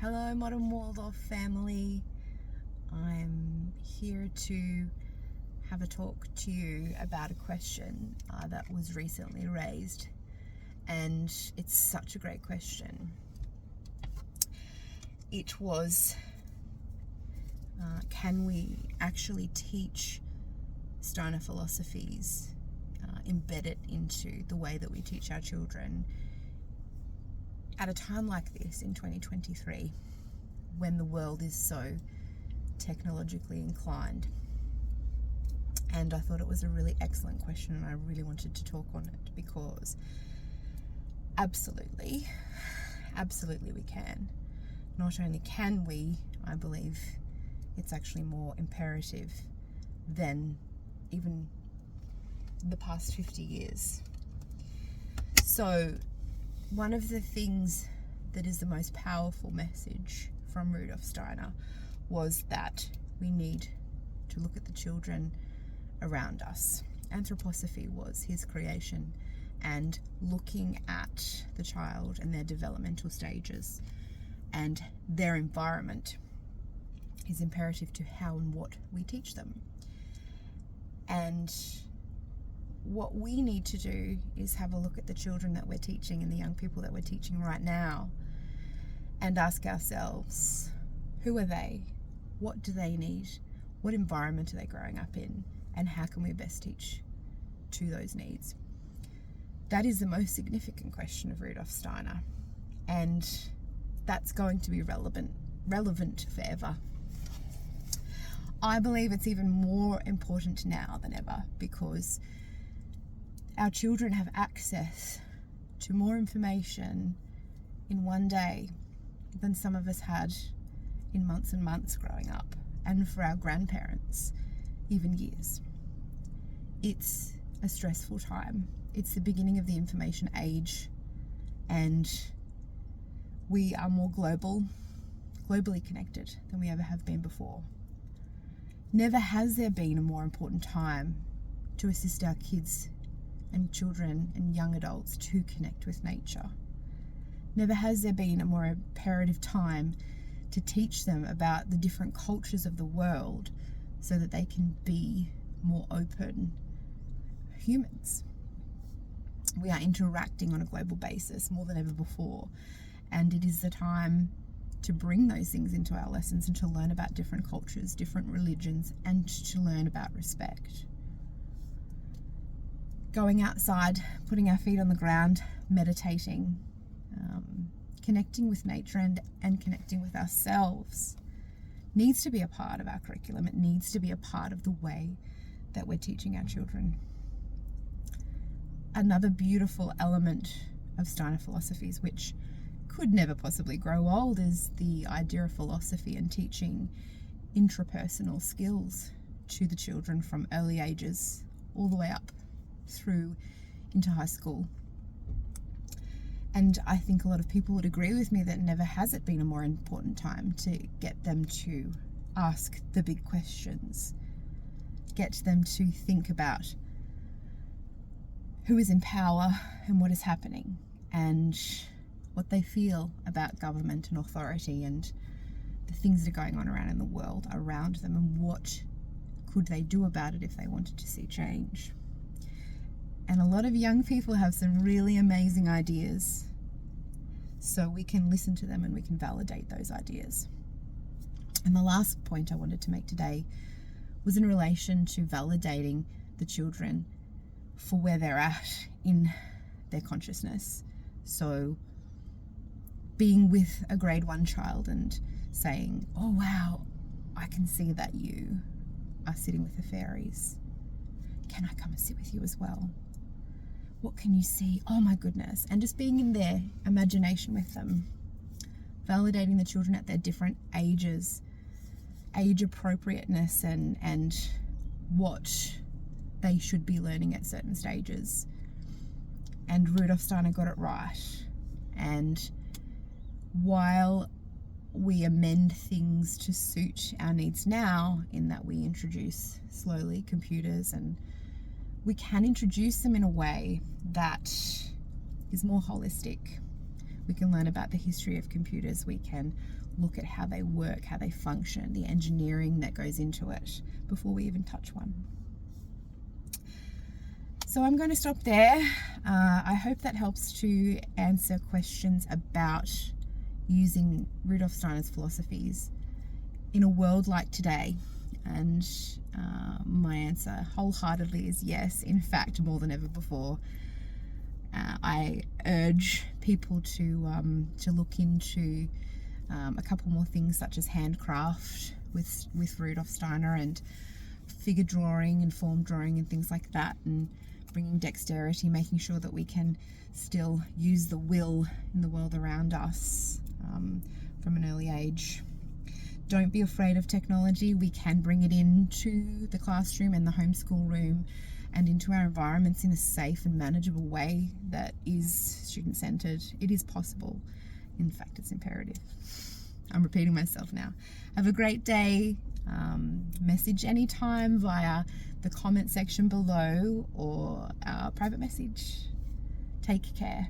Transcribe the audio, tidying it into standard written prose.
Hello, Modern Waldorf family. I'm here to have a talk to you about a question that was recently raised, and it's such a great question. It was, can we actually teach Steiner philosophies, embed it into the way that we teach our children at a time like this in 2023, when the world is so technologically inclined? And I thought it was a really excellent question, and I really wanted to talk on it because absolutely we can. Not only can we, I believe it's actually more imperative than even the past 50 years. So one of the things that is the most powerful message from Rudolf Steiner was that we need to look at the children around us. Anthroposophy was his creation, and looking at the child and their developmental stages and their environment is imperative to how and what we teach them. And what we need to do is have a look at the children that we're teaching and the young people that we're teaching right now and ask ourselves, who are they? What do they need? What environment are they growing up in? And how can we best teach to those needs? That is the most significant question of Rudolf Steiner, and that's going to be relevant forever. I believe it's even more important now than ever, because our children have access to more information in one day than some of us had in months and months growing up, and for our grandparents, even years. It's a stressful time. It's the beginning of the information age, and we are more globally connected than we ever have been before. Never has there been a more important time to assist our kids and children and young adults to connect with nature. Never has there been a more imperative time to teach them about the different cultures of the world so that they can be more open humans. We are interacting on a global basis more than ever before, and it is the time to bring those things into our lessons and to learn about different cultures, different religions, and to learn about respect. Going outside, putting our feet on the ground, meditating, connecting with nature and connecting with ourselves needs to be a part of our curriculum. It needs to be a part of the way that we're teaching our children. Another beautiful element of Steiner philosophies, which could never possibly grow old, is the idea of philosophy and teaching intrapersonal skills to the children from early ages all the way up through into high school. And I think a lot of people would agree with me that never has it been a more important time to get them to ask the big questions, get them to think about who is in power and what is happening, and what they feel about government and authority and the things that are going on around in the world around them, and what could they do about it if they wanted to see change. And a lot of young people have some really amazing ideas, so we can listen to them and we can validate those ideas. And the last point I wanted to make today was in relation to validating the children for where they're at in their consciousness. So being with a grade 1 child and saying, oh wow, I can see that you are sitting with the fairies. Can I come and sit with you as well? What can you see? Oh my goodness. And just being in their imagination with them, validating the children at their different ages, age appropriateness, and what they should be learning at certain stages. And Rudolf Steiner got it right. And while we amend things to suit our needs now, in that we introduce slowly computers, and we can introduce them in a way that is more holistic. We can learn about the history of computers. We can look at how they work, how they function, the engineering that goes into it before we even touch one. So I'm going to stop there. I hope that helps to answer questions about using Rudolf Steiner's philosophies in a world like today. And my answer wholeheartedly is yes. In fact, more than ever before. I urge people to look into a couple more things, such as handcraft with Rudolf Steiner, and figure drawing and form drawing and things like that, and bringing dexterity, making sure that we can still use the will in the world around us from an early age. Don't be afraid of technology. We can bring it into the classroom and the homeschool room and into our environments in a safe and manageable way that is student-centered. It is possible. In fact, it's imperative. I'm repeating myself now. Have a great day. Message anytime via the comment section below or our private message. Take care.